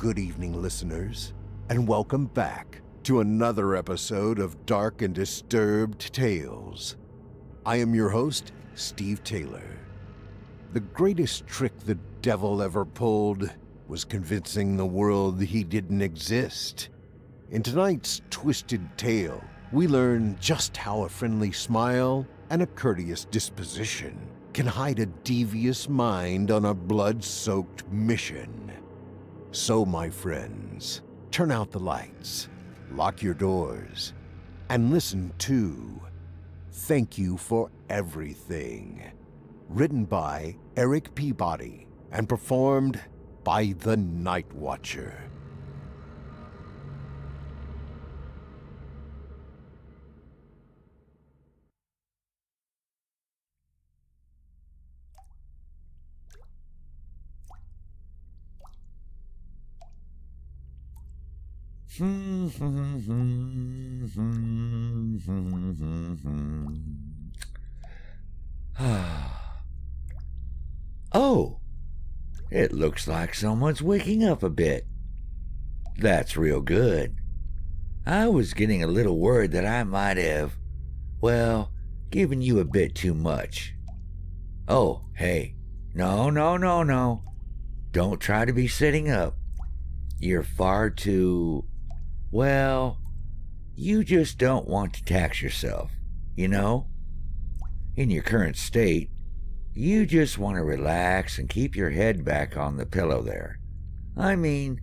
good evening, listeners, and welcome back to another episode of Dark and Disturbed Tales. I am your host, Steve Taylor. The greatest trick the devil ever pulled was convincing the world he didn't exist. In tonight's twisted tale, we learn just how a friendly smile and a courteous disposition can hide a devious mind on a blood-soaked mission. So, my friends, turn out the lights, lock your doors, and listen to Thank You for Everything, written by Erik Peabody and performed by the Nightwatcher. Oh, it looks like someone's waking up a bit. That's real good. I was getting a little worried that I might have, given you a bit too much. Oh, hey, no. Don't try to be sitting up. You're far too, you just don't want to tax yourself, you know? In your current state, you just want to relax and keep your head back on the pillow there. I mean,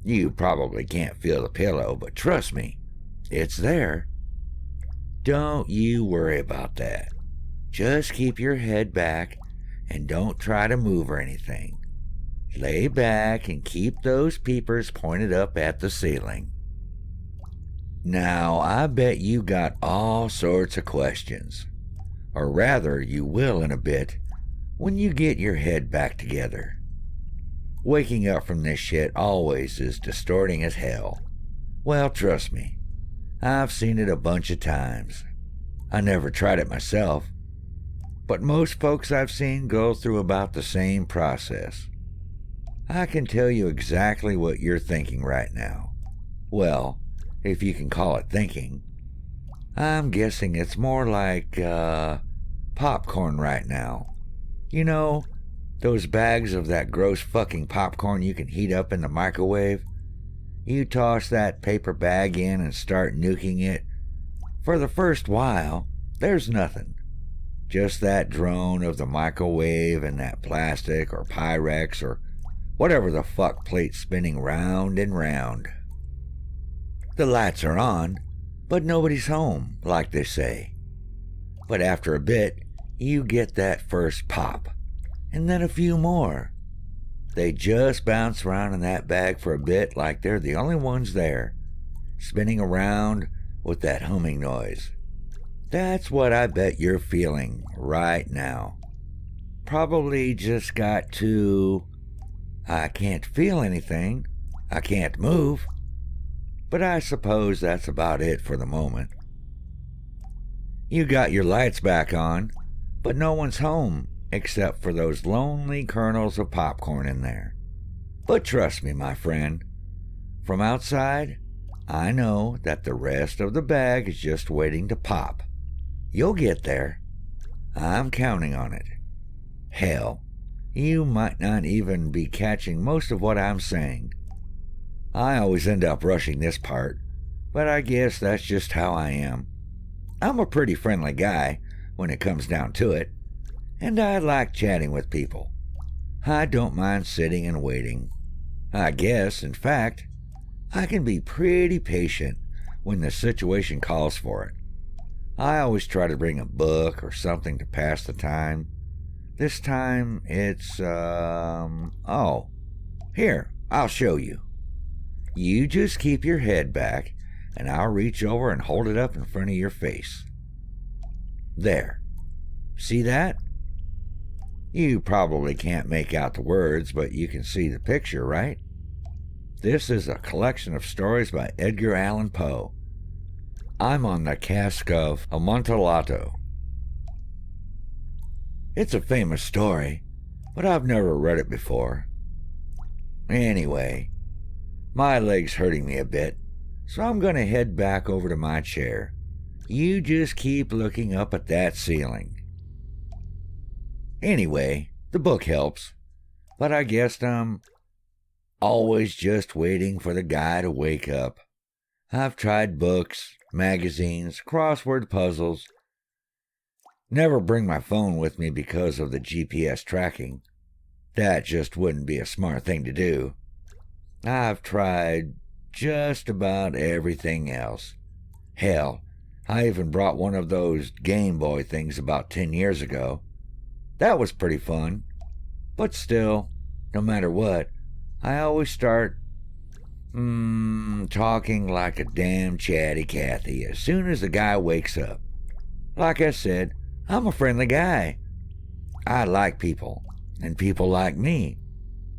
you probably can't feel the pillow, but trust me, it's there. Don't you worry about that. Just keep your head back and don't try to move or anything. Lay back and keep those peepers pointed up at the ceiling. Now, I bet you got all sorts of questions. Or rather, you will in a bit when you get your head back together. Waking up from this shit always is distorting as hell. Well, trust me, I've seen it a bunch of times. I never tried it myself, but most folks I've seen go through about the same process. I can tell you exactly what you're thinking right now. Well, if you can call it thinking. I'm guessing it's more like, popcorn right now. You know, those bags of that gross fucking popcorn you can heat up in the microwave? You toss that paper bag in and start nuking it. For the first while, there's nothing. Just that drone of the microwave and that plastic or Pyrex or whatever the fuck plate spinning round and round. The lights are on, but nobody's home, like they say. But after a bit, you get that first pop, and then a few more. They just bounce around in that bag for a bit like they're the only ones there, spinning around with that humming noise. That's what I bet you're feeling right now. Probably just got to... I can't feel anything. I can't move. But I suppose that's about it for the moment. You got your lights back on, but no one's home except for those lonely kernels of popcorn in there. But trust me, my friend, from outside, I know that the rest of the bag is just waiting to pop. You'll get there. I'm counting on it. Hell, you might not even be catching most of what I'm saying. I always end up rushing this part, but I guess that's just how I am. I'm a pretty friendly guy when it comes down to it, and I like chatting with people. I don't mind sitting and waiting. I guess, in fact, I can be pretty patient when the situation calls for it. I always try to bring a book or something to pass the time. This time it's, here, I'll show you. You just keep your head back, and I'll reach over and hold it up in front of your face. There. See that? You probably can't make out the words, but you can see the picture, right? This is a collection of stories by Edgar Allan Poe. I'm on the cask of Amontillado. It's a famous story, but I've never read it before. Anyway, My leg's hurting me a bit, so I'm going to head back over to my chair. You just keep looking up at that ceiling. Anyway, the book helps, but I guess I'm always just waiting for the guy to wake up. I've tried books, magazines, crossword puzzles. Never bring my phone with me because of the GPS tracking. That just wouldn't be a smart thing to do. I've tried just about everything else. Hell, I even brought one of those Game Boy things about 10 years ago. That was pretty fun. But still, no matter what, I always start talking like a damn chatty Cathy as soon as the guy wakes up. Like I said, I'm a friendly guy. I like people, and people like me.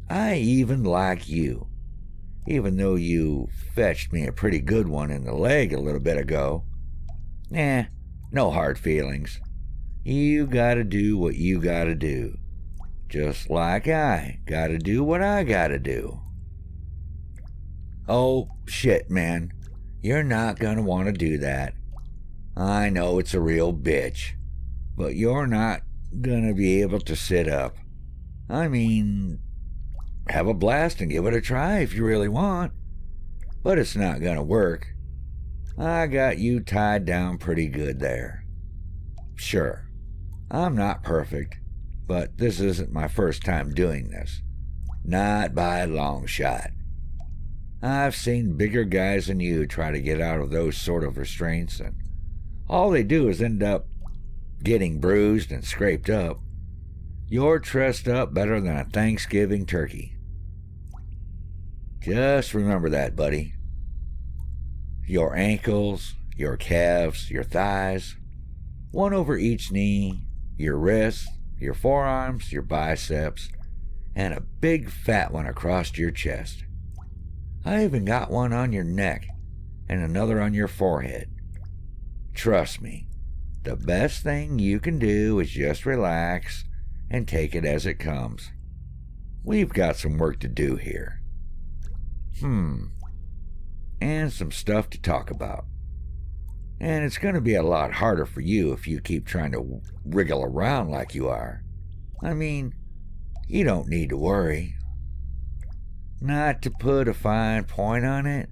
I even like you. Even though you fetched me a pretty good one in the leg a little bit ago. No hard feelings. You gotta do what you gotta do. Just like I gotta do what I gotta do. Oh, shit, man. You're not gonna want to do that. I know it's a real bitch, but you're not gonna be able to sit up. I mean, have a blast and give it a try if you really want, but it's not gonna work. I got you tied down pretty good there. Sure, I'm not perfect, but this isn't my first time doing this. Not by a long shot. I've seen bigger guys than you try to get out of those sort of restraints, and all they do is end up getting bruised and scraped up. You're trussed up better than a Thanksgiving turkey. Just remember that, buddy. Your ankles, your calves, your thighs, one over each knee, your wrists, your forearms, your biceps, and a big fat one across your chest. I even got one on your neck and another on your forehead. Trust me, the best thing you can do is just relax and take it as it comes. We've got some work to do here. And some stuff to talk about. And it's going to be a lot harder for you if you keep trying to wriggle around like you are. I mean, you don't need to worry. Not to put a fine point on it,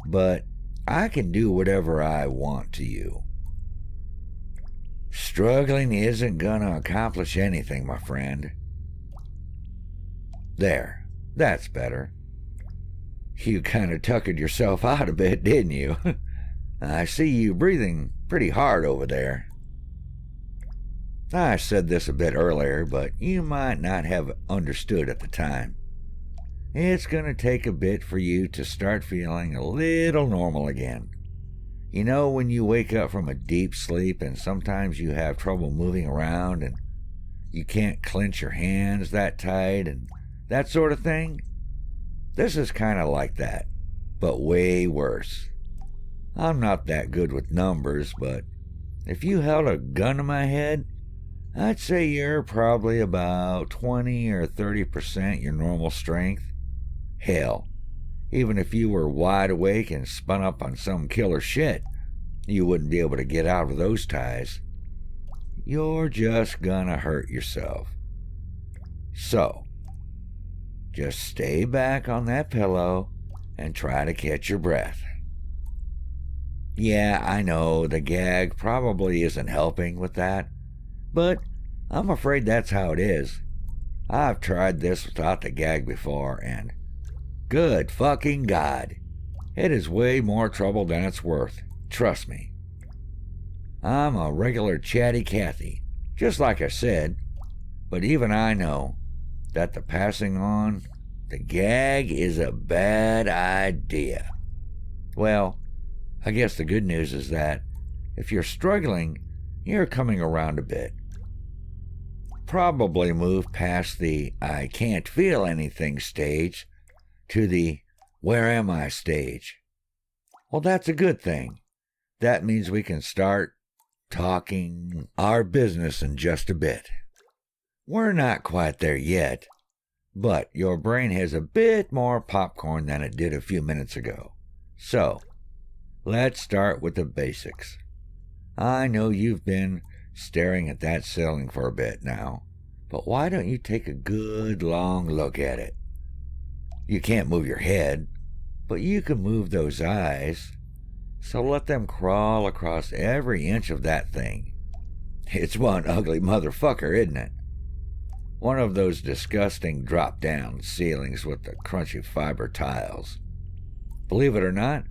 but I can do whatever I want to you. Struggling isn't gonna accomplish anything, my friend. There, that's better. You kind of tuckered yourself out a bit, didn't you? I see you breathing pretty hard over there. I said this a bit earlier, but you might not have understood at the time. It's going to take a bit for you to start feeling a little normal again. You know when you wake up from a deep sleep and sometimes you have trouble moving around and you can't clench your hands that tight and that sort of thing? This is kind of like that, but way worse. I'm not that good with numbers, but if you held a gun to my head, I'd say you're probably about 20 or 30% your normal strength. Hell, even if you were wide awake and spun up on some killer shit, you wouldn't be able to get out of those ties. You're just gonna hurt yourself. So, just stay back on that pillow and try to catch your breath. Yeah, I know the gag probably isn't helping with that, but I'm afraid that's how it is. I've tried this without the gag before, and good fucking God, it is way more trouble than it's worth. Trust me. I'm a regular chatty Cathy, just like I said, but even I know that the passing on the gag is a bad idea. Well, I guess the good news is that if you're struggling, you're coming around a bit. Probably move past the I can't feel anything stage to the where am I stage. Well, that's a good thing. That means we can start talking our business in just a bit. We're not quite there yet, but your brain has a bit more popcorn than it did a few minutes ago. So, let's start with the basics. I know you've been staring at that ceiling for a bit now, but why don't you take a good long look at it? You can't move your head, but you can move those eyes, so let them crawl across every inch of that thing. It's one ugly motherfucker, isn't it? One of those disgusting drop-down ceilings with the crunchy fiber tiles. Believe it or not,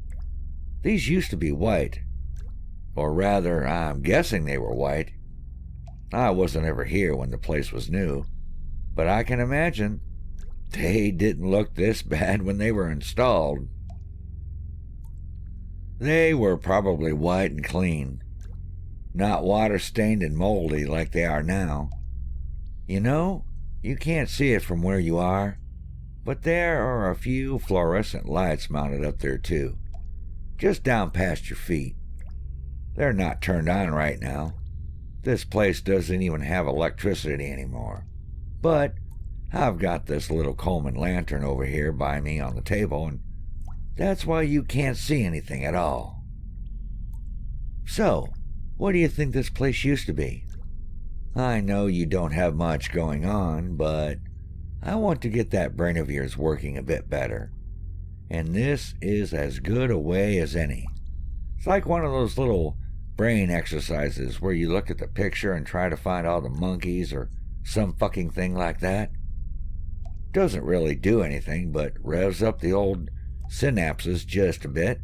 these used to be white. Or rather, I'm guessing they were white. I wasn't ever here when the place was new, but I can imagine they didn't look this bad when they were installed. They were probably white and clean, not water-stained and moldy like they are now. You know, you can't see it from where you are, but there are a few fluorescent lights mounted up there too, just down past your feet. They're not turned on right now. This place doesn't even have electricity anymore. But I've got this little Coleman lantern over here by me on the table, and that's why you can't see anything at all. So, what do you think this place used to be? I know you don't have much going on, but I want to get that brain of yours working a bit better. And this is as good a way as any. It's like one of those little brain exercises where you look at the picture and try to find all the monkeys or some fucking thing like that. Doesn't really do anything but revs up the old synapses just a bit.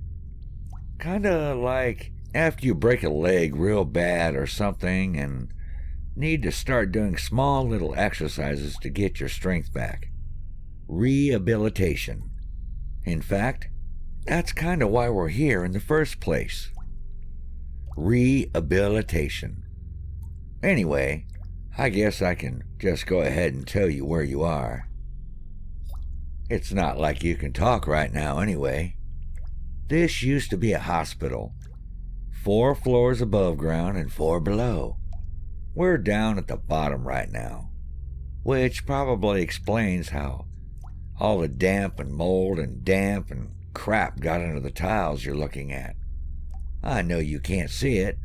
Kinda like after you break a leg real bad or something and need to start doing small little exercises to get your strength back. Rehabilitation. In fact, that's kinda why we're here in the first place. Rehabilitation. Anyway, I guess I can just go ahead and tell you where you are. It's not like you can talk right now anyway. This used to be a hospital. 4 floors above ground and 4 below. We're down at the bottom right now, which probably explains how all the damp and mold and damp and crap got into the tiles you're looking at. I know you can't see it,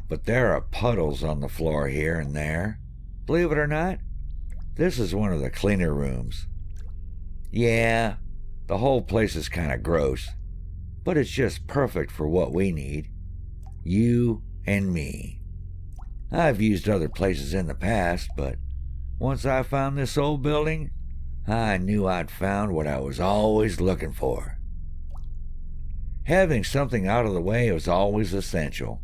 but there are puddles on the floor here and there. Believe it or not, this is one of the cleaner rooms. Yeah, the whole place is kind of gross, but it's just perfect for what we need. You and me. I've used other places in the past, but once I found this old building, I knew I'd found what I was always looking for. Having something out of the way was always essential.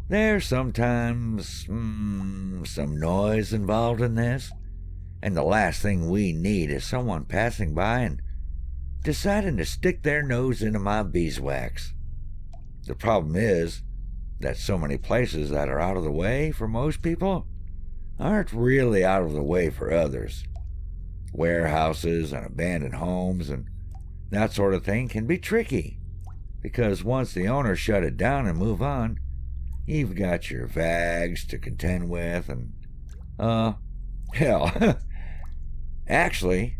There's sometimes some noise involved in this, and the last thing we need is someone passing by and deciding to stick their nose into my beeswax. The problem is that so many places that are out of the way for most people aren't really out of the way for others. Warehouses and abandoned homes and that sort of thing can be tricky, because once the owners shut it down and move on, you've got your vags to contend with and, hell, actually,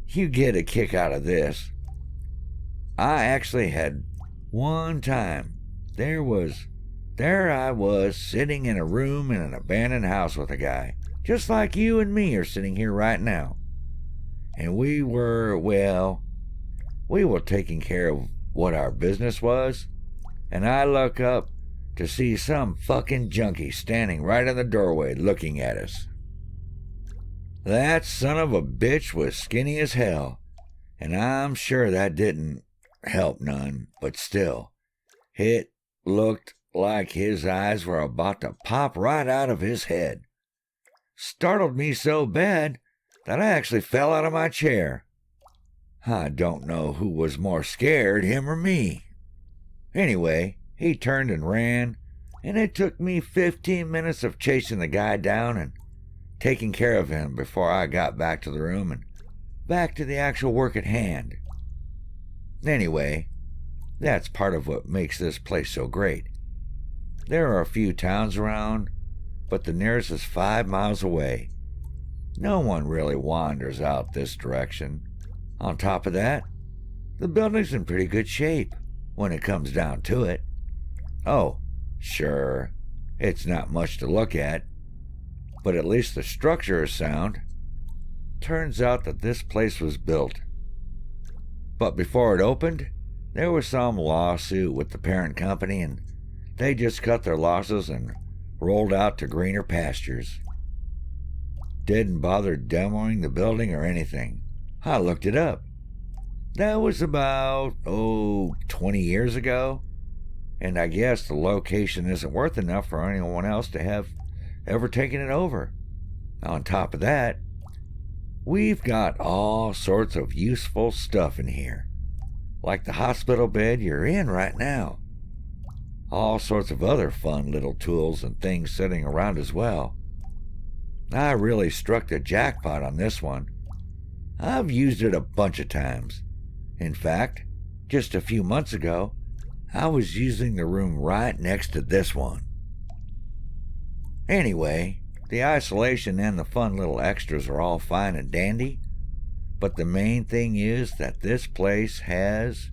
you get a kick out of this. I actually had one time, there I was sitting in a room in an abandoned house with a guy, just like you and me are sitting here right now. And we were taking care of what our business was, and I look up to see some fucking junkie standing right in the doorway looking at us. That son of a bitch was skinny as hell, and I'm sure that didn't help none, but still, it looked like his eyes were about to pop right out of his head. Startled me so bad that I actually fell out of my chair. I don't know who was more scared, him or me. Anyway, he turned and ran, and it took me 15 minutes of chasing the guy down and taking care of him before I got back to the room and back to the actual work at hand. Anyway, that's part of what makes this place so great. There are a few towns around, but the nearest is 5 miles away. No one really wanders out this direction. On top of that, the building's in pretty good shape when it comes down to it. Oh, sure, it's not much to look at, but at least the structure is sound. Turns out that this place was built. But before it opened, there was some lawsuit with the parent company, and they just cut their losses and rolled out to greener pastures. Didn't bother demoing the building or anything. I looked it up. That was about, 20 years ago, and I guess the location isn't worth enough for anyone else to have ever taken it over. On top of that, we've got all sorts of useful stuff in here, like the hospital bed you're in right now. All sorts of other fun little tools and things sitting around as well. I really struck the jackpot on this one. I've used it a bunch of times. In fact, just a few months ago, I was using the room right next to this one. Anyway, the isolation and the fun little extras are all fine and dandy, but the main thing is that this place has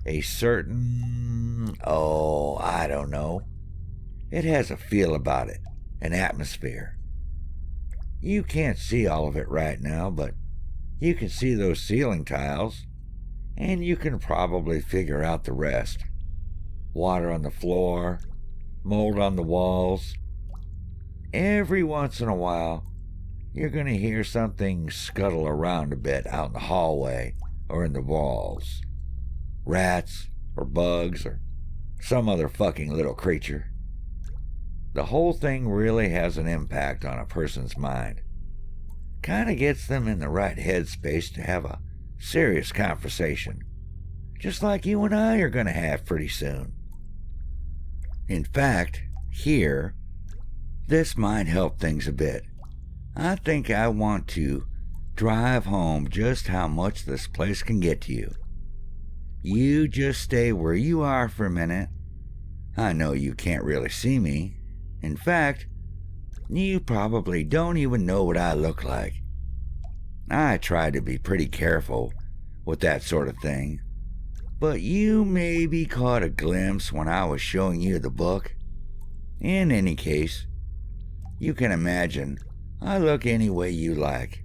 a certain, I don't know. It has a feel about it, an atmosphere. You can't see all of it right now, but you can see those ceiling tiles, and you can probably figure out the rest. Water on the floor, mold on the walls. Every once in a while, you're going to hear something scuttle around a bit out in the hallway or in the walls. Rats or bugs or some other fucking little creature. The whole thing really has an impact on a person's mind. Kind of gets them in the right headspace to have a serious conversation, just like you and I are going to have pretty soon. In fact, here, this might help things a bit. I think I want to drive home just how much this place can get to you. You just stay where you are for a minute. I know you can't really see me. In fact, you probably don't even know what I look like. I try to be pretty careful with that sort of thing, but you maybe caught a glimpse when I was showing you the book. In any case, you can imagine I look any way you like,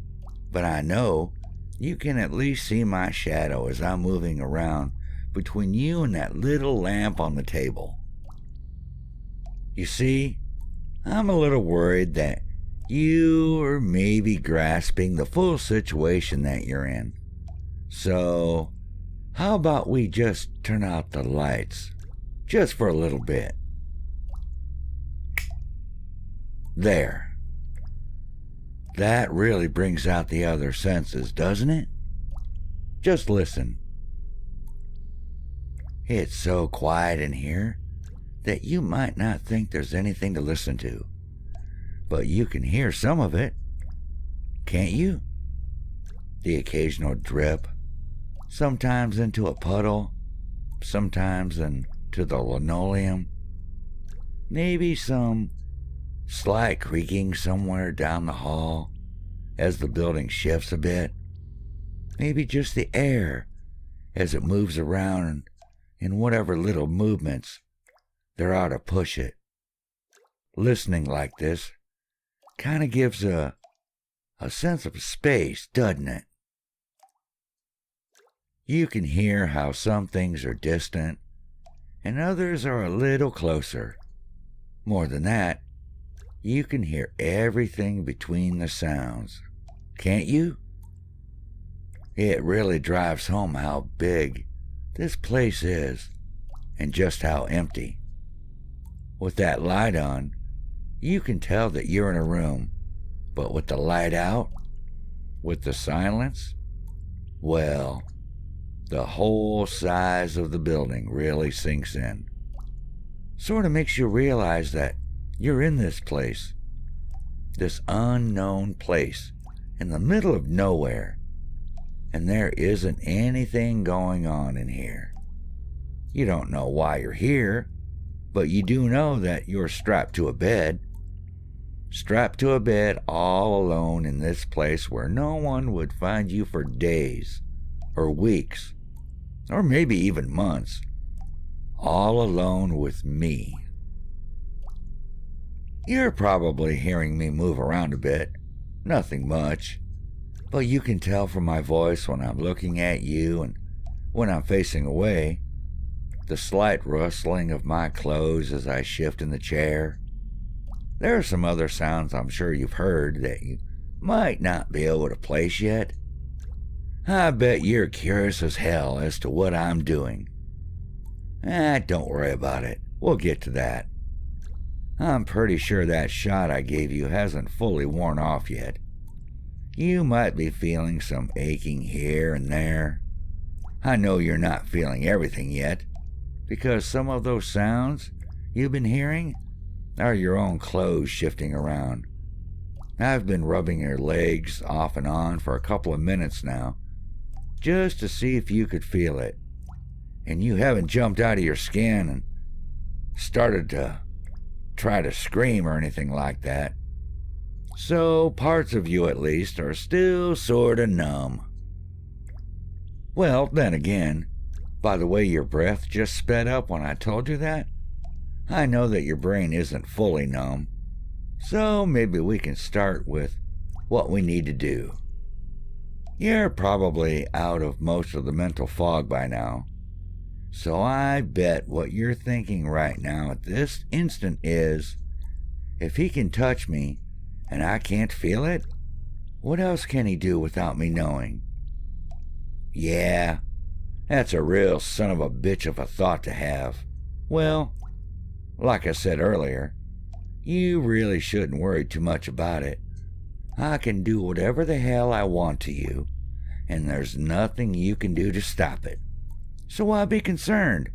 but I know you can at least see my shadow as I'm moving around between you and that little lamp on the table. You see, I'm a little worried that you are maybe grasping the full situation that you're in. So, how about we just turn out the lights, just for a little bit? There. That really brings out the other senses, doesn't it? Just listen. It's so quiet in here that you might not think there's anything to listen to, but you can hear some of it, can't you? The occasional drip, sometimes into a puddle, sometimes into the linoleum, maybe some slight creaking somewhere down the hall as the building shifts a bit, maybe just the air as it moves around in whatever little movements there are to push it. Listening like this kind of gives a sense of space, doesn't it? You can hear how some things are distant and others are a little closer. More than that, you can hear everything between the sounds, can't you? It really drives home how big this place is and just how empty. With that light on, you can tell that you're in a room, but with the light out, with the silence, well, the whole size of the building really sinks in. Sort of makes you realize that you're in this place, this unknown place in the middle of nowhere, and there isn't anything going on in here. You don't know why you're here, but you do know that you're strapped to a bed. strapped to a bed all alone in this place where no one would find you for days or weeks or maybe even months, all alone with me. You're probably hearing me move around a bit, nothing much, but you can tell from my voice when I'm looking at you and when I'm facing away, the slight rustling of my clothes as I shift in the chair. There are some other sounds I'm sure you've heard that you might not be able to place yet. I bet you're curious as hell as to what I'm doing. Don't worry about it. We'll get to that. I'm pretty sure that shot I gave you hasn't fully worn off yet. You might be feeling some aching here and there. I know you're not feeling everything yet, because some of those sounds you've been hearing are your own clothes shifting around. I've been rubbing your legs off and on for a couple of minutes now, just to see if you could feel it. And you haven't jumped out of your skin and started to try to scream or anything like that. So parts of you at least are still sorta numb. Well, then again, by the way your breath just sped up when I told you that, I know that your brain isn't fully numb. So maybe we can start with what we need to do. You're probably out of most of the mental fog by now. So I bet what you're thinking right now at this instant is, if he can touch me and I can't feel it, what else can he do without me knowing? Yeah, that's a real son of a bitch of a thought to have. Well, like I said earlier, you really shouldn't worry too much about it. I can do whatever the hell I want to you, and there's nothing you can do to stop it. So why be concerned?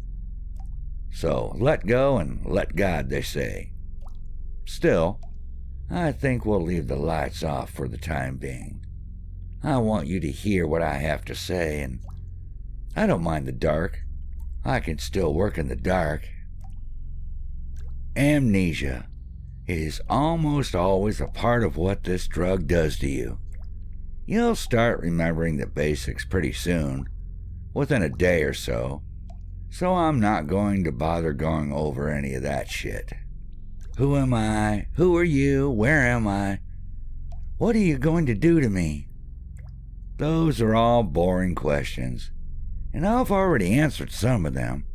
So let go and let God, they say. Still, I think we'll leave the lights off for the time being. I want you to hear what I have to say, and I don't mind the dark. I can still work in the dark. Amnesia is almost always a part of what this drug does to you. You'll start remembering the basics pretty soon, within a day or so I'm not going to bother going over any of that shit. Who am I? Who are you? Where am I? What are you going to do to me? Those are all boring questions, and I've already answered some of them.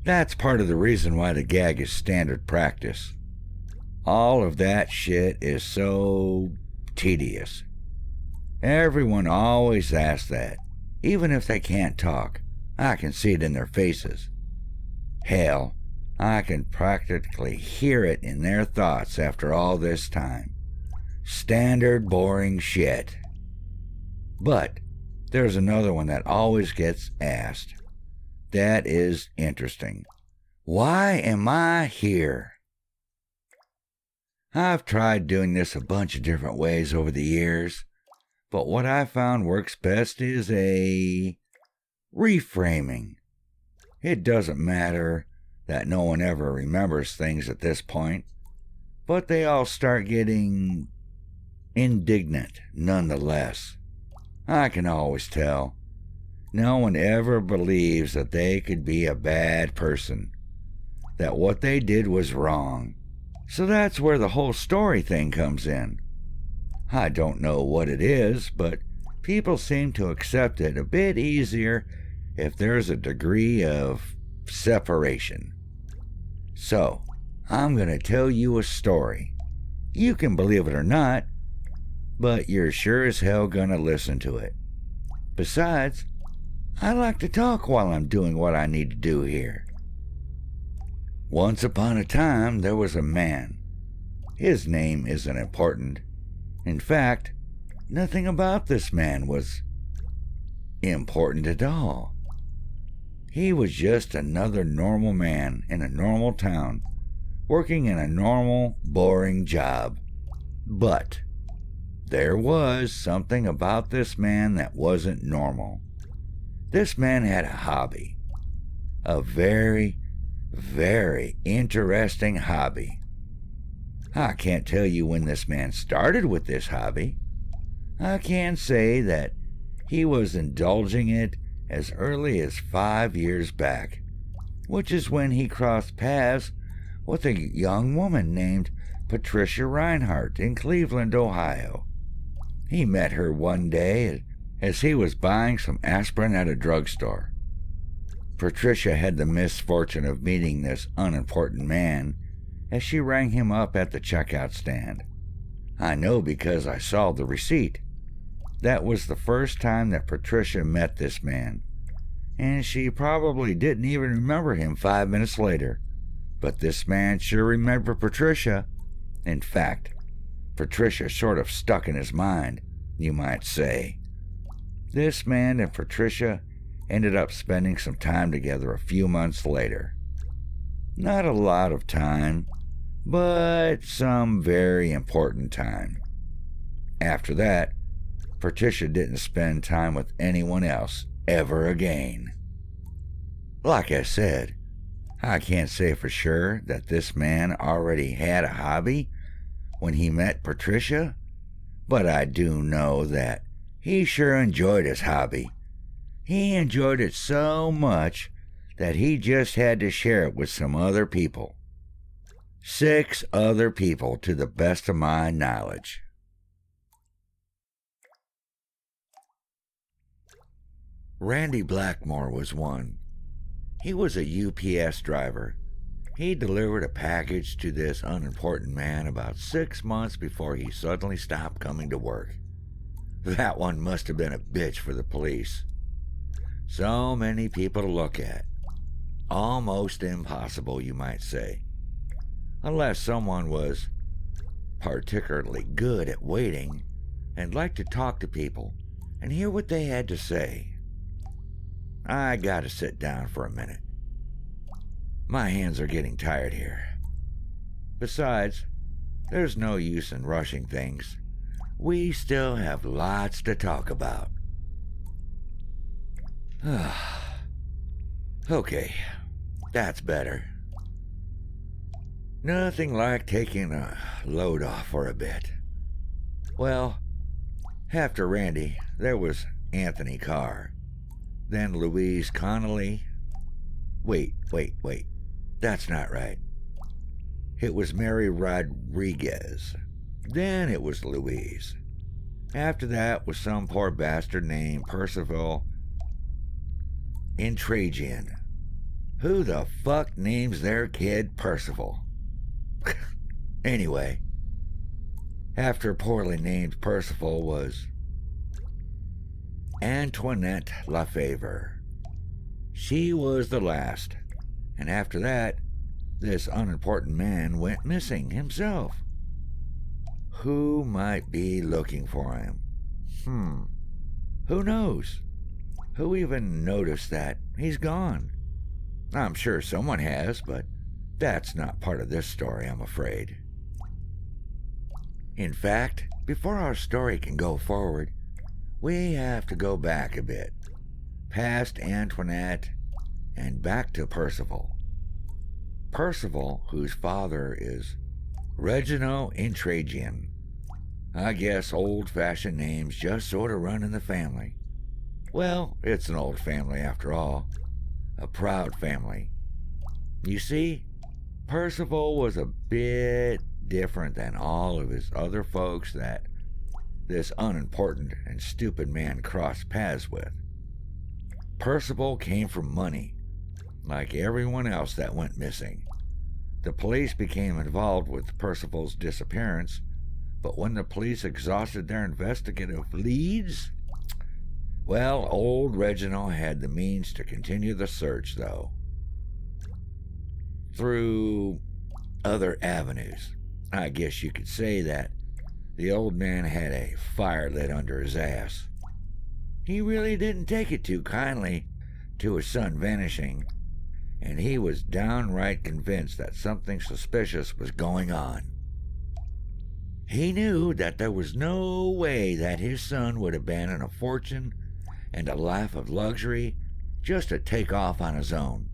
That's part of the reason why the gag is standard practice. All of that shit is so tedious. Everyone always asks that, even if they can't talk. I can see it in their faces. Hell, I can practically hear it in their thoughts after all this time. Standard boring shit. But there's another one that always gets asked. That is interesting. Why am I here? I've tried doing this a bunch of different ways over the years, but what I found works best is a reframing. It doesn't matter that no one ever remembers things at this point, but they all start getting indignant nonetheless. I can always tell. No one ever believes that they could be a bad person, that what they did was wrong. So that's where the whole story thing comes in. I don't know what it is, but people seem to accept it a bit easier if there's a degree of separation. So, I'm going to tell you a story. You can believe it or not, but you're sure as hell going to listen to it. Besides, I like to talk while I'm doing what I need to do here. Once upon a time, there was a man. His name isn't important. In fact, nothing about this man was important at all. He was just another normal man in a normal town, working in a normal, boring job. But there was something about this man that wasn't normal. This man had a hobby. A very, very interesting hobby. I can't tell you when this man started with this hobby. I can say that he was indulging it as early as 5 years back, which is when he crossed paths with a young woman named Patricia Reinhardt in Cleveland, Ohio. He met her one day as he was buying some aspirin at a drugstore. Patricia had the misfortune of meeting this unimportant man as she rang him up at the checkout stand. I know because I saw the receipt. That was the first time that Patricia met this man, and she probably didn't even remember him 5 minutes later. But this man sure remembered Patricia. In fact, Patricia sort of stuck in his mind, you might say. This man and Patricia ended up spending some time together a few months later. Not a lot of time, but some very important time. After that, Patricia didn't spend time with anyone else ever again. Like I said, I can't say for sure that this man already had a hobby when he met Patricia, but I do know that he sure enjoyed his hobby. He enjoyed it so much that he just had to share it with some other people. 6 other people, to the best of my knowledge. Randy Blackmore was one. He was a UPS driver. He delivered a package to this unimportant man about 6 months before he suddenly stopped coming to work. That one must have been a bitch for the police. So many people to look at. Almost impossible, you might say. Unless someone was particularly good at waiting and liked to talk to people and hear what they had to say. I gotta sit down for a minute. My hands are getting tired here. Besides, there's no use in rushing things. We still have lots to talk about. Okay, that's better. Nothing like taking a load off for a bit. Well, after Randy, there was Anthony Carr. Then Louise Connolly. Wait. That's not right. It was Mary Rodriguez. Then it was Louise. After that was some poor bastard named Percival Intragian. Who the fuck names their kid Percival? Anyway, after poorly named Percival was Antoinette Lefevre. She was the last, and after that, this unimportant man went missing himself. Who might be looking for him? Who knows? Who even noticed that he's gone? I'm sure someone has, but that's not part of this story, I'm afraid. In fact, before our story can go forward, we have to go back a bit, past Antoinette and back to Percival. Percival, whose father is Reginald Intragian. I guess old-fashioned names just sort of run in the family. Well, it's an old family after all. A proud family. You see, Percival was a bit different than all of his other folks that this unimportant and stupid man crossed paths with. Percival came from money, like everyone else that went missing. The police became involved with Percival's disappearance, but when the police exhausted their investigative leads, well, old Reginald had the means to continue the search, though. Through other avenues. I guess you could say that the old man had a fire lit under his ass. He really didn't take it too kindly to his son vanishing, and he was downright convinced that something suspicious was going on. He knew that there was no way that his son would abandon a fortune and a life of luxury just to take off on his own.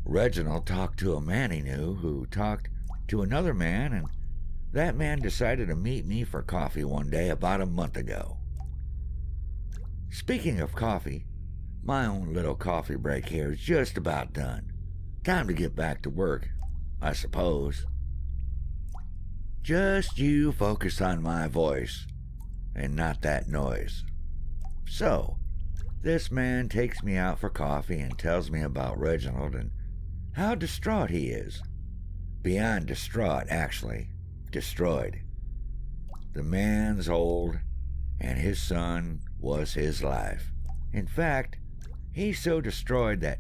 Reginald talked to a man he knew who talked to another man, and that man decided to meet me for coffee one day about a month ago. Speaking of coffee, my own little coffee break here is just about done. Time to get back to work, I suppose. Just you focus on my voice and not that noise. So, this man takes me out for coffee and tells me about Reginald and how distraught he is. Beyond distraught, actually. Destroyed. The man's old, and his son was his life. In fact, he's so destroyed that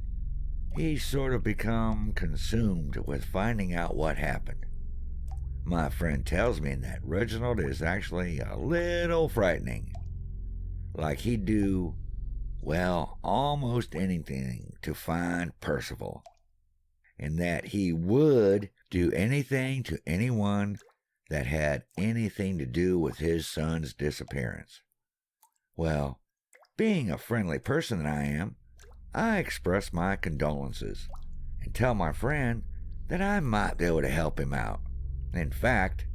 he's sort of become consumed with finding out what happened. My friend tells me that Reginald is actually a little frightening. Like he'd do, well, almost anything to find Percival. And that he would do anything to anyone that had anything to do with his son's disappearance. Well, being a friendly person that I am, I express my condolences and tell my friend that I might be able to help him out. In fact,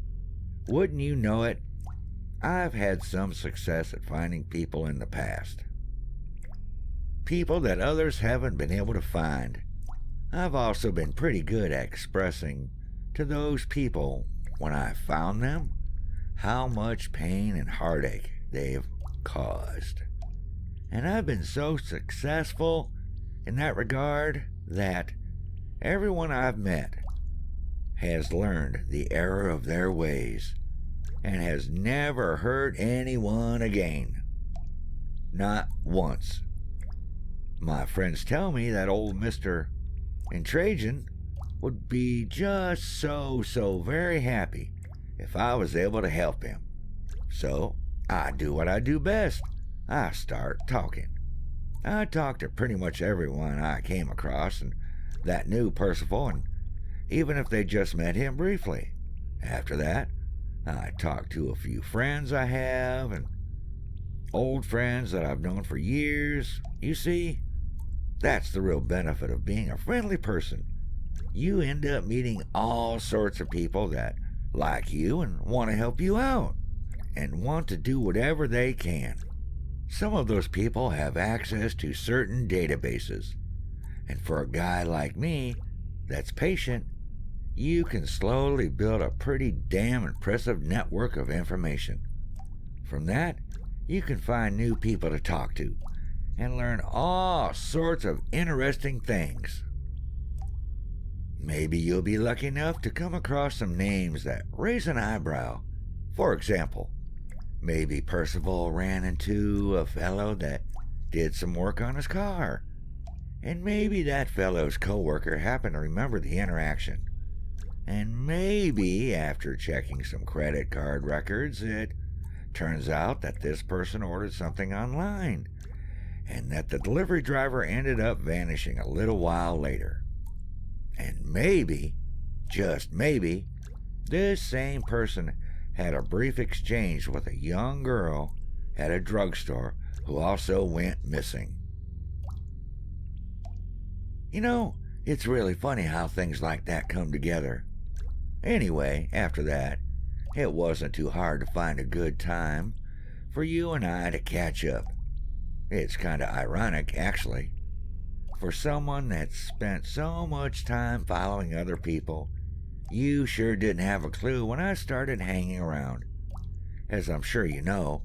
wouldn't you know it, I've had some success at finding people in the past. People that others haven't been able to find. I've also been pretty good at expressing to those people, when I found them, how much pain and heartache they've caused. And I've been so successful in that regard that everyone I've met has learned the error of their ways and has never hurt anyone again. Not once. My friends tell me that old Mr. Trajan would be just so very happy if I was able to help him. So I do what I do best. I start talking. I talked to pretty much everyone I came across and that knew Percival, and even if they just met him briefly. After that, I talked to a few friends I have and old friends that I've known for years. You see, that's the real benefit of being a friendly person. You end up meeting all sorts of people that like you and want to help you out and want to do whatever they can. Some of those people have access to certain databases, and for a guy like me that's patient, you can slowly build a pretty damn impressive network of information. From that, you can find new people to talk to and learn all sorts of interesting things. Maybe you'll be lucky enough to come across some names that raise an eyebrow. For example, maybe Percival ran into a fellow that did some work on his car, and maybe that fellow's coworker happened to remember the interaction. And maybe after checking some credit card records, it turns out that this person ordered something online, and that the delivery driver ended up vanishing a little while later. And maybe, just maybe, this same person had a brief exchange with a young girl at a drugstore who also went missing. You know, it's really funny how things like that come together. Anyway, after that, it wasn't too hard to find a good time for you and I to catch up. It's kind of ironic, actually. For someone that spent so much time following other people, you sure didn't have a clue when I started hanging around. As I'm sure you know,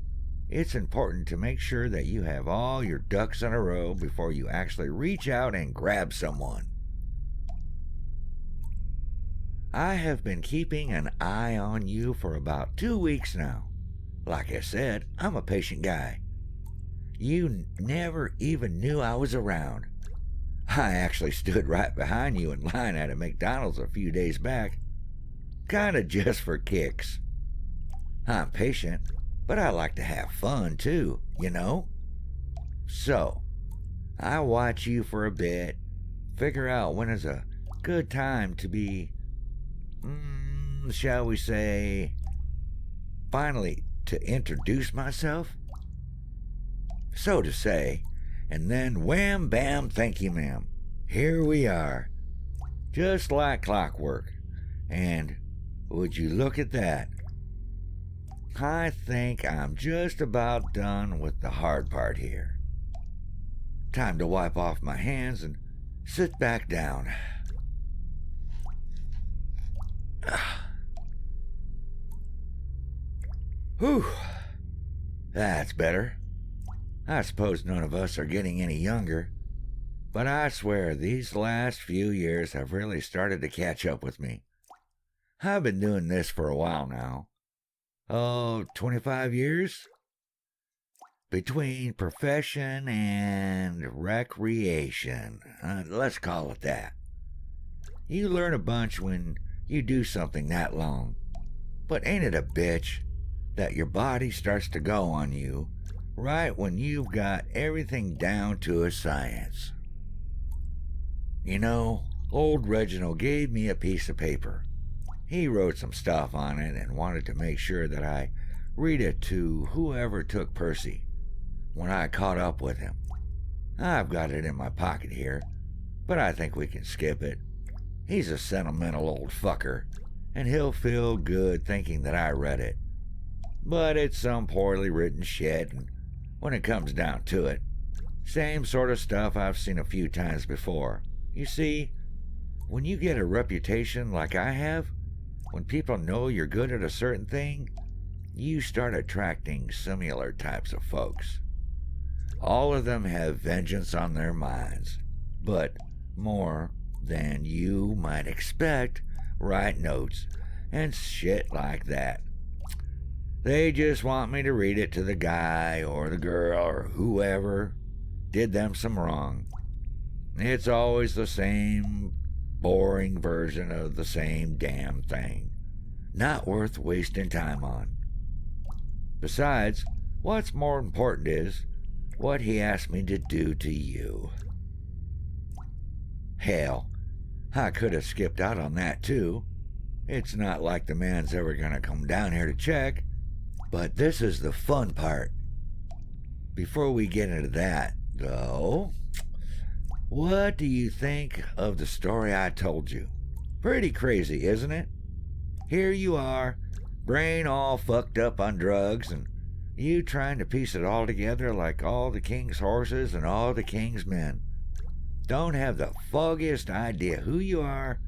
it's important to make sure that you have all your ducks in a row before you actually reach out and grab someone. I have been keeping an eye on you for about 2 weeks now. Like I said, I'm a patient guy. You never even knew I was around. I actually stood right behind you in line at a McDonald's a few days back. Kinda just for kicks. I'm patient, but I like to have fun too, you know? So, I watch you for a bit, figure out when is a good time to be, shall we say, finally to introduce myself? So to say, and then wham bam thank you ma'am, here we are, just like clockwork, and Would you look at that? I think I'm just about done with the hard part here. Time to wipe off my hands and sit back down. Whew. That's better. I suppose none of us are getting any younger, but I swear these last few years have really started to catch up with me. I've been doing this for a while now. 25 years? Between profession and recreation. Let's call it that. You learn a bunch when you do something that long. But ain't it a bitch that your body starts to go on you right when you've got everything down to a science? You know, old Reginald gave me a piece of paper. He wrote some stuff on it and wanted to make sure that I read it to whoever took Percy when I caught up with him. I've got it in my pocket here, but I think we can skip it. He's a sentimental old fucker, and he'll feel good thinking that I read it. But it's some poorly written shit, and when it comes down to it, same sort of stuff I've seen a few times before. You see, when you get a reputation like I have, when people know you're good at a certain thing, you start attracting similar types of folks. All of them have vengeance on their minds, but more than you might expect, write notes and shit like that. They just want me to read it to the guy or the girl or whoever did them some wrong. It's always the same boring version of the same damn thing. Not worth wasting time on. Besides, what's more important is what he asked me to do to you. Hell, I could have skipped out on that too. It's not like the man's ever gonna come down here to check, but this is the fun part. Before we get into that, though, what do you think of the story I told you? Pretty crazy, isn't it? Here you are, brain all fucked up on drugs, and you trying to piece it all together like all the king's horses and all the king's men. Don't have the foggiest idea who you are,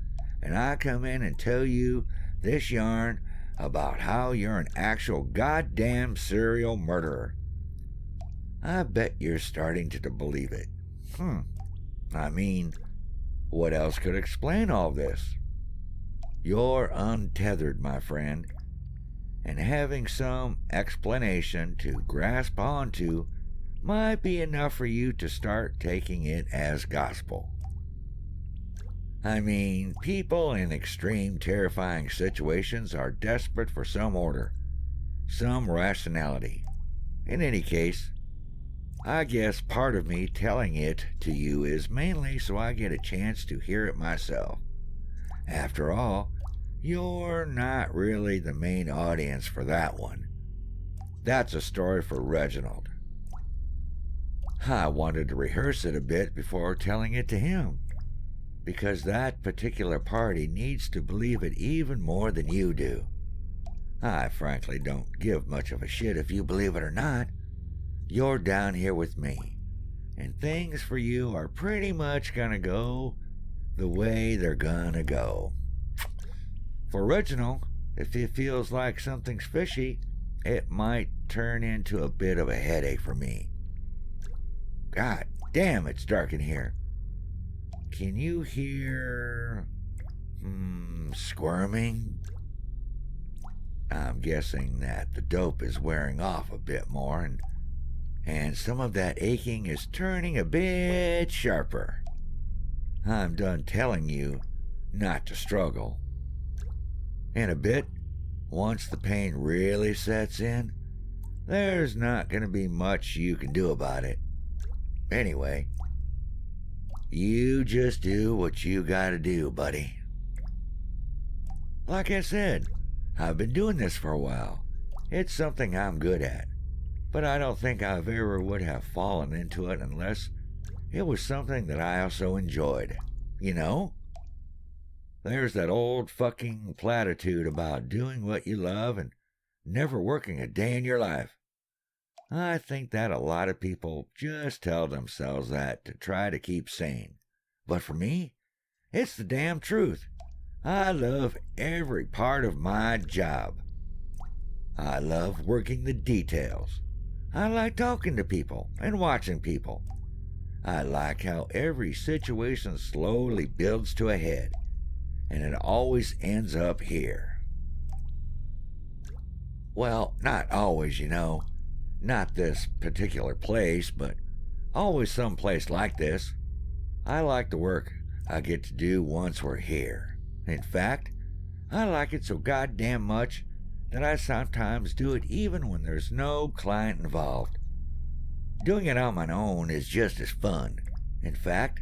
and I come in and tell you this yarn about how you're an actual goddamn serial murderer. I bet you're starting to believe it. I mean, what else could explain all this? You're untethered, my friend, and having some explanation to grasp onto might be enough for you to start taking it as gospel. I mean, people in extreme, terrifying situations are desperate for some order, some rationality. In any case, I guess part of me telling it to you is mainly so I get a chance to hear it myself. After all, you're not really the main audience for that one. That's a story for Reginald. I wanted to rehearse it a bit before telling it to him, because that particular party needs to believe it even more than you do. I frankly don't give much of a shit if you believe it or not. You're down here with me, and things for you are pretty much gonna go the way they're gonna go. For Reginald, if he feels like something's fishy, it might turn into a bit of a headache for me. God damn, it's dark in here. Can you hear squirming? I'm guessing that the dope is wearing off a bit more, and some of that aching is turning a bit sharper. I'm done telling you not to struggle. In a bit, once the pain really sets in, there's not going to be much you can do about it. Anyway, you just do what you gotta do, buddy. Like I said, I've been doing this for a while. It's something I'm good at, but I don't think I've ever would have fallen into it unless it was something that I also enjoyed, you know? There's that old fucking platitude about doing what you love and never working a day in your life. I think that a lot of people just tell themselves that to try to keep sane. But for me, it's the damn truth. I love every part of my job. I love working the details. I like talking to people and watching people. I like how every situation slowly builds to a head, and it always ends up here. Well, not always, Not this particular place, but always some place like this. I like the work I get to do once we're here. In fact, I like it so goddamn much that I sometimes do it even when there's no client involved. Doing it on my own is just as fun. In fact,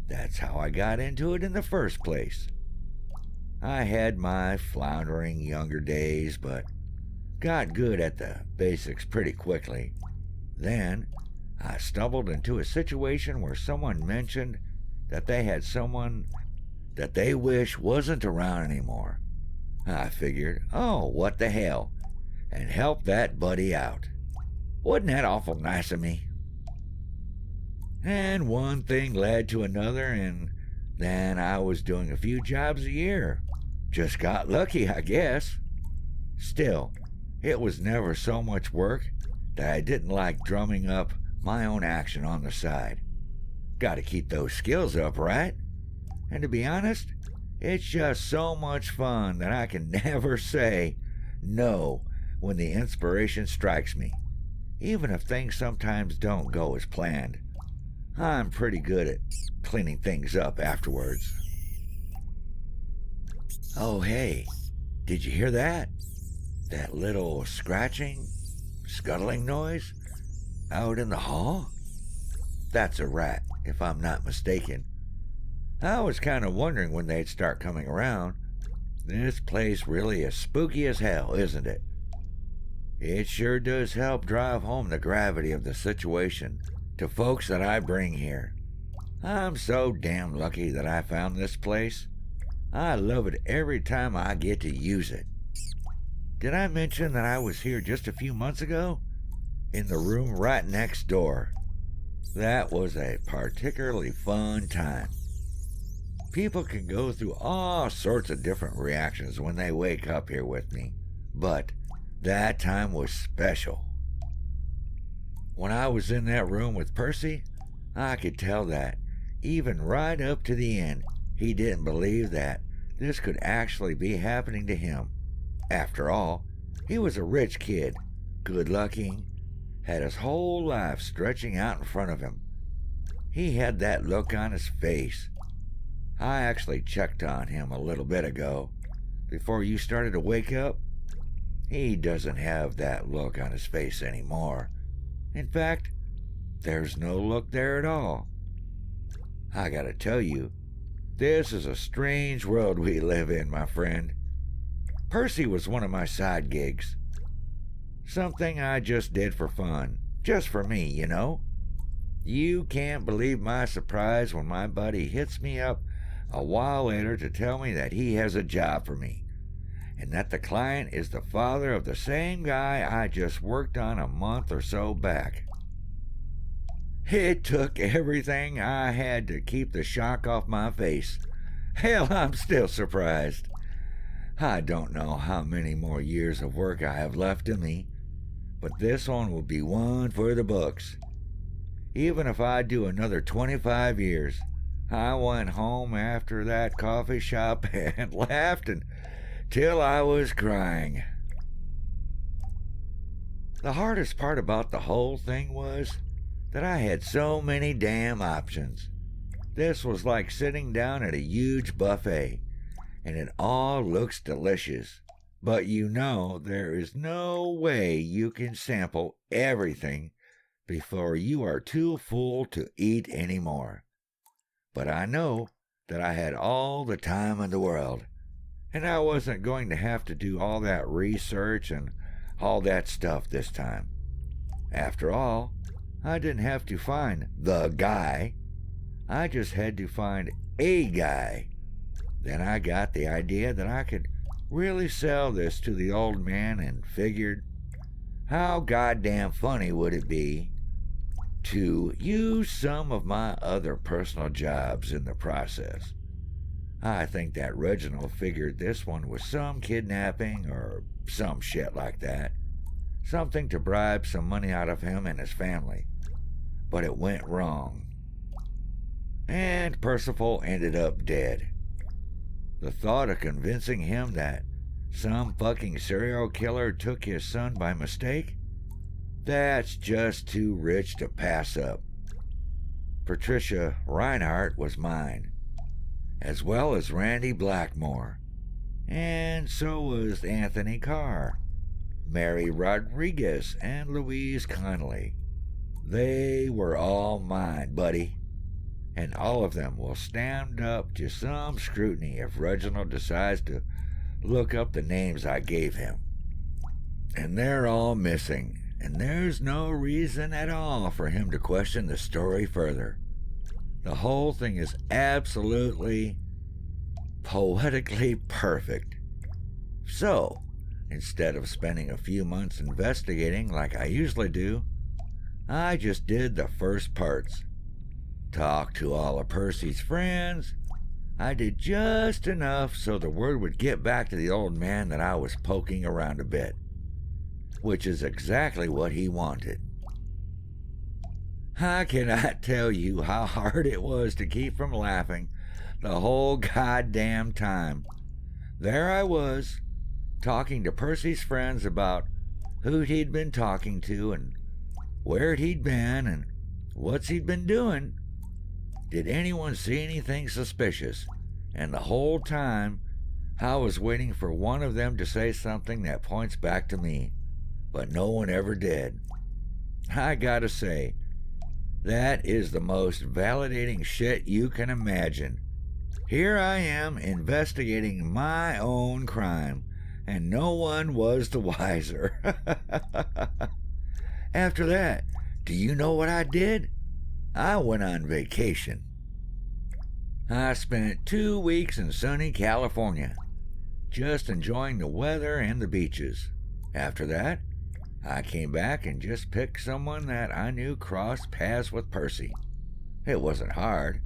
that's how I got into it in the first place. I had my floundering younger days, but got good at the basics pretty quickly. Then, I stumbled into a situation where someone mentioned that they had someone that they wish wasn't around anymore. I figured, oh, what the hell, and help that buddy out. Wasn't that awful nice of me? And one thing led to another, and then I was doing a few jobs a year. Just got lucky, I guess. Still, it was never so much work that I didn't like drumming up my own action on the side. Gotta keep those skills up, right? And to be honest, it's just so much fun that I can never say no when the inspiration strikes me, even if things sometimes don't go as planned. I'm pretty good at cleaning things up afterwards. Oh, hey, did you hear that? That little scratching, scuttling noise out in the hall? That's a rat, if I'm not mistaken. I was kind of wondering when they'd start coming around. This place really is spooky as hell, isn't it? It sure does help drive home the gravity of the situation to folks that I bring here. I'm so damn lucky that I found this place. I love it every time I get to use it. Did I mention that I was here just a few months ago? In the room right next door. That was a particularly fun time. People can go through all sorts of different reactions when they wake up here with me, but that time was special. When I was in that room with Percy, I could tell that, even right up to the end, he didn't believe that this could actually be happening to him. After all, he was a rich kid, good-looking, had his whole life stretching out in front of him. He had that look on his face. I actually checked on him a little bit ago, before you started to wake up. He doesn't have that look on his face anymore. In fact, there's no look there at all. I gotta tell you, this is a strange world we live in, my friend. Percy was one of my side gigs. Something I just did for fun. Just for me, You can't believe my surprise when my buddy hits me up a while later to tell me that he has a job for me, and that the client is the father of the same guy I just worked on a month or so back. It took everything I had to keep the shock off my face. Hell, I'm still surprised. I don't know how many more years of work I have left in me, but this one will be one for the books. Even if I do another 25 years, I went home after that coffee shop and laughed until I was crying. The hardest part about the whole thing was that I had so many damn options. This was like sitting down at a huge buffet, and it all looks delicious. But there is no way you can sample everything before you are too full to eat anymore. But I know that I had all the time in the world, and I wasn't going to have to do all that research and all that stuff this time. After all, I didn't have to find the guy. I just had to find a guy. Then I got the idea that I could really sell this to the old man and figured, how goddamn funny would it be to use some of my other personal jobs in the process. I think that Reginald figured this one was some kidnapping or some shit like that. Something to bribe some money out of him and his family. But it went wrong. And Percival ended up dead. The thought of convincing him that some fucking serial killer took his son by mistake? That's just too rich to pass up. Patricia Reinhardt was mine, as well as Randy Blackmore, and so was Anthony Carr, Mary Rodriguez, and Louise Connolly. They were all mine, buddy, and all of them will stand up to some scrutiny if Reginald decides to look up the names I gave him. And they're all missing, and there's no reason at all for him to question the story further. The whole thing is absolutely, poetically perfect. So, instead of spending a few months investigating like I usually do, I just did the first parts. Talked to all of Percy's friends. I did just enough so the word would get back to the old man that I was poking around a bit, which is exactly what he wanted. I cannot tell you how hard it was to keep from laughing the whole goddamn time. There I was, talking to Percy's friends about who he'd been talking to and where he'd been and what he'd been doing. Did anyone see anything suspicious? And the whole time, I was waiting for one of them to say something that points back to me, but no one ever did. I gotta say, that is the most validating shit you can imagine. Here I am investigating my own crime, and no one was the wiser. After that, do you know what I did? I went on vacation. I spent 2 weeks in sunny California, just enjoying the weather and the beaches. After that, I came back and just picked someone that I knew crossed paths with Percy. It wasn't hard.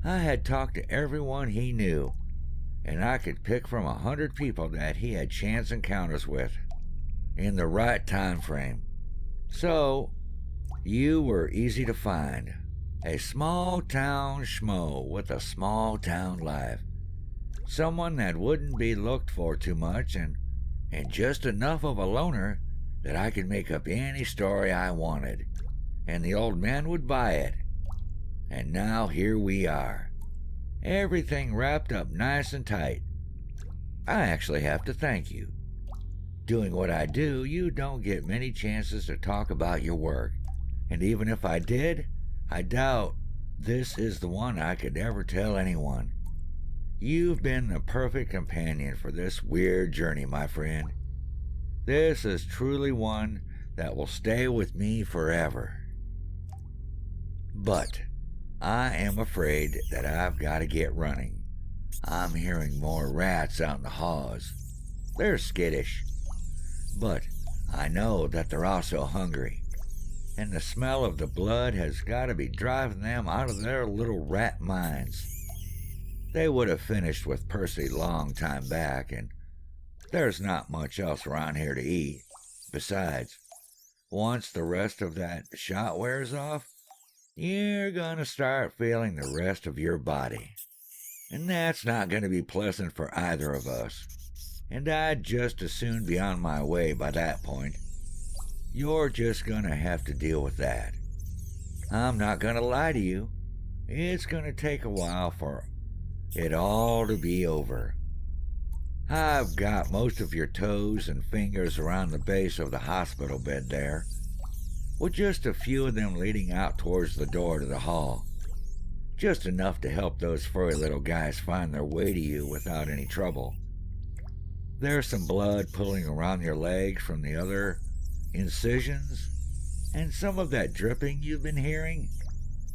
I had talked to everyone he knew, and I could pick from 100 people that he had chance encounters with, in the right time frame. So, you were easy to find. A small town schmo with a small town life. Someone that wouldn't be looked for too much and just enough of a loner that I could make up any story I wanted, and the old man would buy it. And now here we are. Everything wrapped up nice and tight. I actually have to thank you. Doing what I do, you don't get many chances to talk about your work. And even if I did, I doubt this is the one I could ever tell anyone. You've been the perfect companion for this weird journey, my friend. This is truly one that will stay with me forever. But I am afraid that I've got to get running. I'm hearing more rats out in the halls. They're skittish, but I know that they're also hungry, and the smell of the blood has got to be driving them out of their little rat minds. They would have finished with Percy long time back, and there's not much else around here to eat. Besides, once the rest of that shot wears off, you're gonna start feeling the rest of your body. And that's not gonna be pleasant for either of us. And I'd just as soon be on my way by that point. You're just gonna have to deal with that. I'm not gonna lie to you. It's gonna take a while for it all to be over. I've got most of your toes and fingers around the base of the hospital bed there, with just a few of them leading out towards the door to the hall. Just enough to help those furry little guys find their way to you without any trouble. There's some blood pooling around your legs from the other incisions, and some of that dripping you've been hearing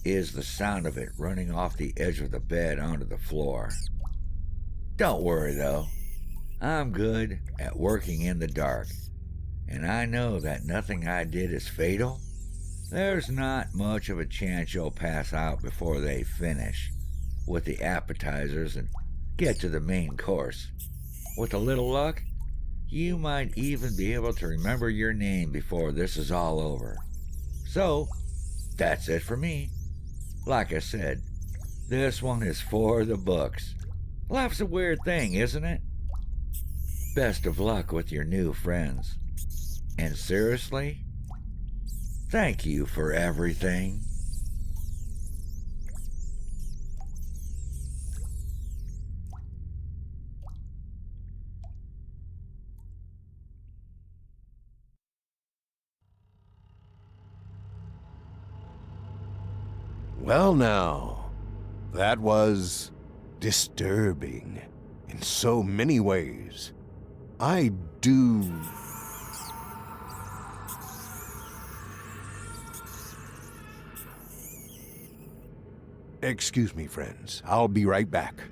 is the sound of it running off the edge of the bed onto the floor. Don't worry though, I'm good at working in the dark, and I know that nothing I did is fatal. There's not much of a chance you'll pass out before they finish with the appetizers and get to the main course. With a little luck, you might even be able to remember your name before this is all over. So, that's it for me. Like I said, this one is for the books. Life's a weird thing, isn't it? Best of luck with your new friends. And seriously, thank you for everything. Well now, that was disturbing in so many ways. I do... Excuse me, friends. I'll be right back.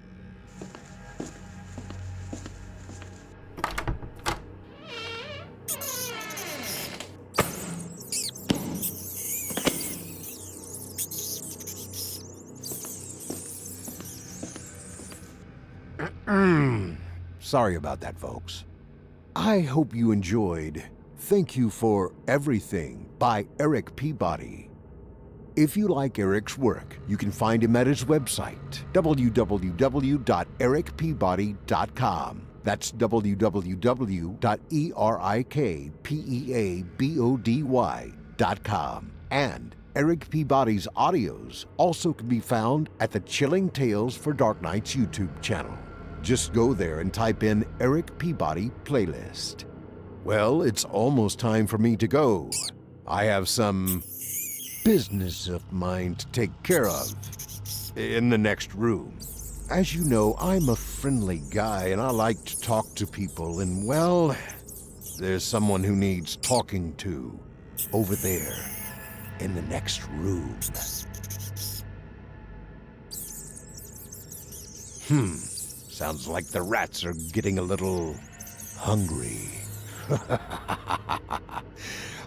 Sorry about that, folks. I hope you enjoyed Thank You for Everything by Erik Peabody. If you like Erik's work, you can find him at his website, www.erikpeabody.com. That's www.erikpeabody.com. And Erik Peabody's audios also can be found at the Chilling Tales for Dark Nights YouTube channel. Just go there and type in Erik Peabody playlist. Well, it's almost time for me to go. I have some business of mine to take care of in the next room. As you know, I'm a friendly guy and I like to talk to people, and well, there's someone who needs talking to over there in the next room. Sounds like the rats are getting a little hungry.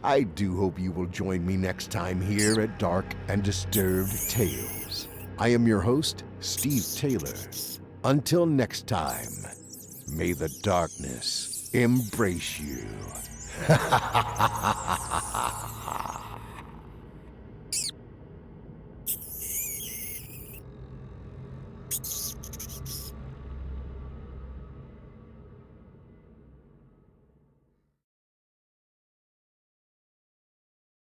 I do hope you will join me next time here at Dark and Disturbed Tales. I am your host, Steve Taylor. Until next time, may the darkness embrace you.